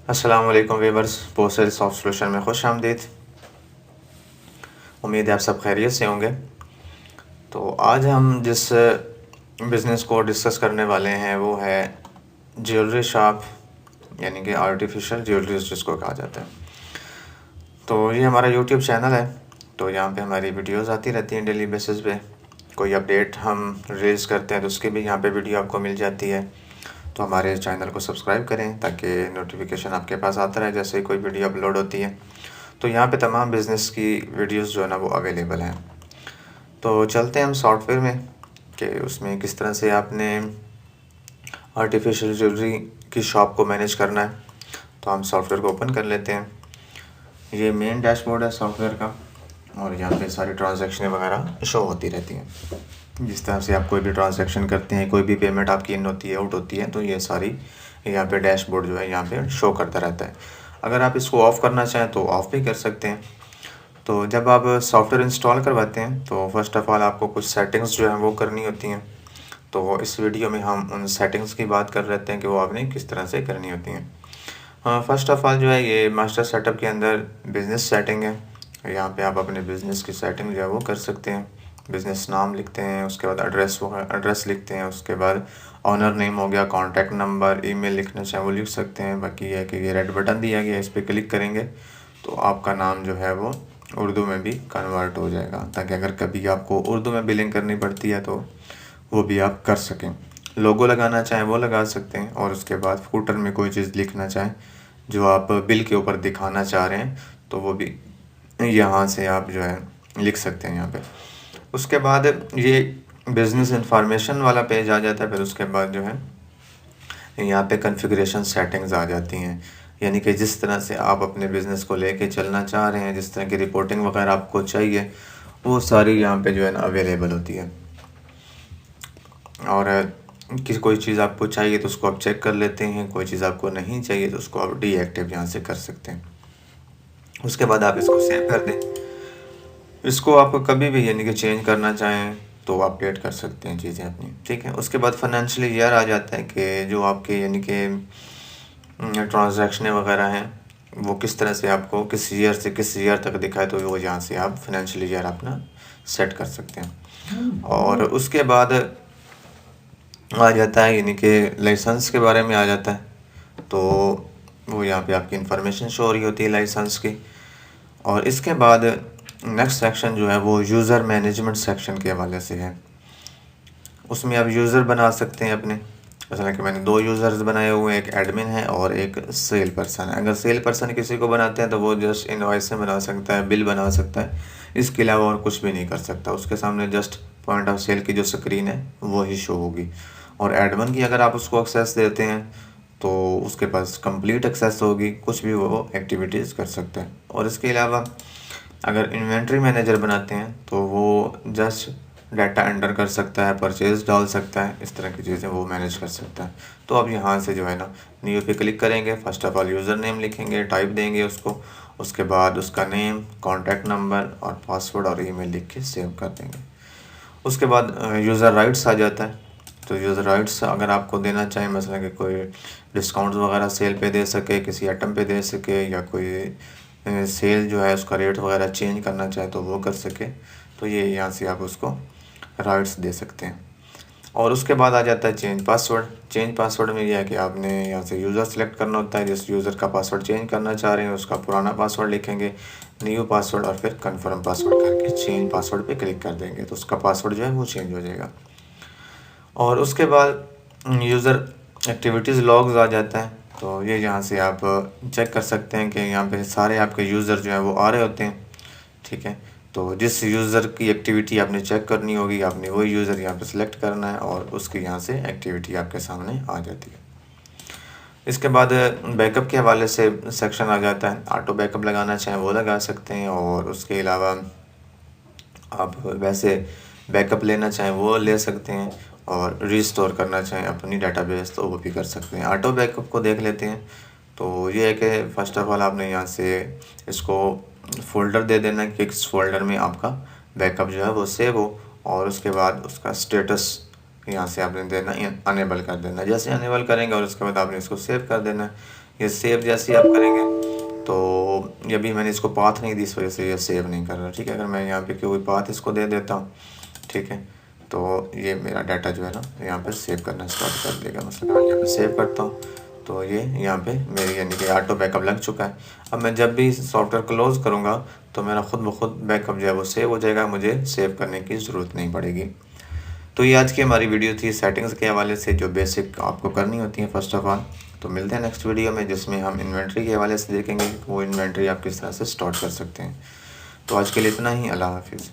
अस्सलाम वालेकुम viewers, postal soft solution में खुश आमदीद। उम्मीद है आप सब खैरियत से होंगे। तो आज हम जिस बिज़नेस को डिस्कस करने वाले हैं वो है ज्वेलरी शॉप, यानी कि आर्टिफिशियल ज्वेलरीज जिसको कहा जाता है। तो ये हमारा यूट्यूब चैनल है, तो यहाँ पे हमारी वीडियोस आती रहती हैं डेली बेसिस पे। कोई अपडेट हम रिलीज़ करते हैं तो उसकी भी यहाँ पे वीडियो आपको मिल जाती है। तो हमारे चैनल को सब्सक्राइब करें ताकि नोटिफिकेशन आपके पास आता रहे जैसे ही कोई वीडियो अपलोड होती है। तो यहाँ पे तमाम बिज़नेस की वीडियोस जो है ना वो अवेलेबल हैं। तो चलते हैं हम सॉफ्टवेयर में कि उसमें किस तरह से आपने आर्टिफिशियल ज्वेलरी की शॉप को मैनेज करना है। तो हम सॉफ्टवेयर को ओपन कर लेते हैं। ये मेन डैशबोर्ड है सॉफ्टवेयर का, और यहाँ पे सारी ट्रांजैक्शन वगैरह शो होती रहती हैं। जिस तरह से आप कोई भी ट्रांजैक्शन करते हैं, कोई भी पेमेंट आपकी इन होती है, आउट होती है, तो ये सारी यहाँ पे डैशबोर्ड जो है यहाँ पे शो करता रहता है। अगर आप इसको ऑफ़ करना चाहें तो ऑफ़ भी कर सकते हैं। तो जब आप सॉफ्टवेयर इंस्टॉल करवाते हैं तो फ़र्स्ट ऑफ़ ऑल आपको कुछ सेटिंग्स जो हैं वो करनी होती हैं। तो इस वीडियो में हम उन सेटिंग्स की बात कर रहे हैं कि वो आपने किस तरह से करनी होती हैं। फ़र्स्ट ऑफ़ ऑल जो है ये मास्टर सेटअप के अंदर बिज़नेस सेटिंग है। यहाँ पे आप अपने बिज़नेस की सेटिंग जो है वो कर सकते हैं। बिज़नेस नाम लिखते हैं, उसके बाद एड्रेस लिखते हैं, उसके बाद ऑनर नेम हो गया, कॉन्टैक्ट नंबर, ईमेल लिखना चाहें वो लिख सकते हैं। बाकी ये है कि ये रेड बटन दिया गया है, इस पर क्लिक करेंगे तो आपका नाम जो है वो उर्दू में भी कन्वर्ट हो जाएगा, ताकि अगर कभी आपको उर्दू में बिलिंग करनी पड़ती है तो वो भी आप कर सकें। लोगो लगाना चाहें वो लगा सकते हैं, और उसके बाद फूटर में कोई चीज़ लिखना चाहें जो आप बिल के ऊपर दिखाना चाह रहे हैं तो वो भी यहाँ से आप जो है लिख सकते हैं यहाँ पे। उसके बाद ये बिज़नेस इंफॉर्मेशन वाला पेज आ जाता है। फिर उसके बाद जो है यहाँ पे कॉन्फ़िगरेशन सेटिंग्स आ जाती हैं, यानी कि जिस तरह से आप अपने बिज़नेस को लेके चलना चाह रहे हैं, जिस तरह की रिपोर्टिंग वगैरह आपको चाहिए वो सारी यहाँ पे जो है ना अवेलेबल होती है। और कोई चीज़ आपको चाहिए तो उसको आप चेक कर लेते हैं, कोई चीज़ आपको नहीं चाहिए तो उसको आप डीएक्टिव यहाँ से कर सकते हैं। उसके बाद आप इसको सेव कर दें। इसको आप कभी भी यानी कि चेंज करना चाहें तो अपडेट कर सकते हैं चीज़ें अपनी, ठीक है। उसके बाद फाइनेंशियल ईयर आ जाता है कि जो आपके यानी कि ट्रांजैक्शन वगैरह हैं वो किस तरह से आपको किस ईयर से किस ईयर तक दिखाए, तो वो यहाँ से आप फाइनेंशियल ईयर अपना सेट कर सकते हैं। और उसके बाद आ जाता है यानी कि लाइसेंस के बारे में आ जाता है। तो वो यहाँ पे आपकी इंफॉर्मेशन शो हो रही होती है लाइसेंस की। और इसके बाद नेक्स्ट सेक्शन जो है वो यूज़र मैनेजमेंट सेक्शन के हवाले से है। उसमें आप यूज़र बना सकते हैं अपने, जैसा कि मैंने 2 यूज़र्स बनाए हुए हैं, एक एडमिन है और एक सेल पर्सन है। अगर सेल पर्सन किसी को बनाते हैं तो वो जस्ट इनवॉइस बना सकता है, बिल बना सकता है, इसके अलावा और कुछ भी नहीं कर सकता। उसके सामने जस्ट पॉइंट ऑफ सेल की जो स्क्रीन है वो ही शो होगी। और एडमिन की अगर आप उसको एक्सेस देते हैं तो उसके पास कंप्लीट एक्सेस होगी, कुछ भी वो एक्टिविटीज़ कर सकता है। और इसके अलावा अगर इन्वेंट्री मैनेजर बनाते हैं तो वो जस्ट डाटा एंटर कर सकता है, परचेज डाल सकता है, इस तरह की चीज़ें वो मैनेज कर सकता है। तो अब यहाँ से जो है ना न्यू पे क्लिक करेंगे। First of all user name लिखेंगे, टाइप देंगे उसको, उसके बाद उसका नेम, कॉन्टैक्ट नंबर और पासवर्ड और ईमेल लिख के सेव कर देंगे। उसके बाद यूज़र राइट्स आ जाता है। तो यूज़र राइट्स अगर आपको देना चाहें, मसलन कि कोई डिस्काउंट वगैरह सेल पे दे सके, किसी आइटम पे दे सके, या कोई सेल जो है उसका रेट वगैरह चेंज करना चाहे तो वो कर सके, तो ये यहाँ से आप उसको राइट्स दे सकते हैं। और उसके बाद आ जाता है चेंज पासवर्ड। चेंज पासवर्ड में यह है कि आपने यहाँ से यूज़र सेलेक्ट करना होता है, जिस यूज़र का पासवर्ड चेंज करना चाह रहे हैं उसका पुराना पासवर्ड लिखेंगे, न्यू पासवर्ड, और फिर कन्फर्म पासवर्ड करके चेंज पासवर्ड पे क्लिक कर देंगे तो उसका पासवर्ड जो है वो चेंज हो जाएगा। और उसके बाद यूज़र एक्टिविटीज़ लॉग्स आ जाता है। तो ये यहाँ से आप चेक कर सकते हैं कि यहाँ पे सारे आपके यूज़र जो हैं वो आ रहे होते हैं, ठीक है। तो जिस यूज़र की एक्टिविटी आपने चेक करनी होगी, आपने वही यूज़र यहाँ पे सिलेक्ट करना है और उसकी यहाँ से एक्टिविटी आपके सामने आ जाती है। इसके बाद बैकअप के हवाले से सेक्शन आ जाता है। ऑटो बैकअप लगाना चाहें वो लगा सकते हैं, और उसके अलावा आप वैसे बैकअप लेना चाहें वो ले सकते हैं, और रिस्टोर करना चाहें अपनी डेटाबेस तो वो भी कर सकते हैं। ऑटो बैकअप को देख लेते हैं। तो ये है कि फ़र्स्ट ऑफ़ ऑल आपने यहाँ से इसको फ़ोल्डर दे देना कि किस फ़ोल्डर में आपका बैकअप जो है वो सेव हो, और उसके बाद उसका स्टेटस यहाँ से आपने देना अनेबल कर देना। जैसे अनेबल करेंगे और उसके बाद आपने इसको सेव कर देना है। ये सेव जैसे ही आप करेंगे तो ये भी मैंने इसको पाथ नहीं दी, इस वजह से ये सेव नहीं कर रहा, ठीक है। अगर मैं यहाँ पे कोई पाथ इसको दे देता हूँ, ठीक है, तो ये मेरा डाटा जो है ना यहाँ पे सेव करना स्टार्ट कर देगा। मतलब यहाँ पे सेव करता हूँ तो ये यहाँ पे मेरी यानी कि ऑटो बैकअप लग चुका है। अब मैं जब भी सॉफ्टवेयर क्लोज़ करूँगा तो मेरा खुद ब खुद बैकअप जो है वो सेव हो जाएगा, मुझे सेव करने की ज़रूरत नहीं पड़ेगी। तो ये आज की हमारी वीडियो थी सेटिंग्स के हवाले से, जो बेसिक आपको करनी होती है फर्स्ट ऑफ ऑल। तो मिलते हैं नेक्स्ट वीडियो में, जिसमें हम इन्वेंट्री के हवाले से देखेंगे कि वो इन्वेंट्री आप किस तरह से स्टार्ट कर सकते हैं। तो आज के लिए इतना ही। अल्लाह हाफिज़।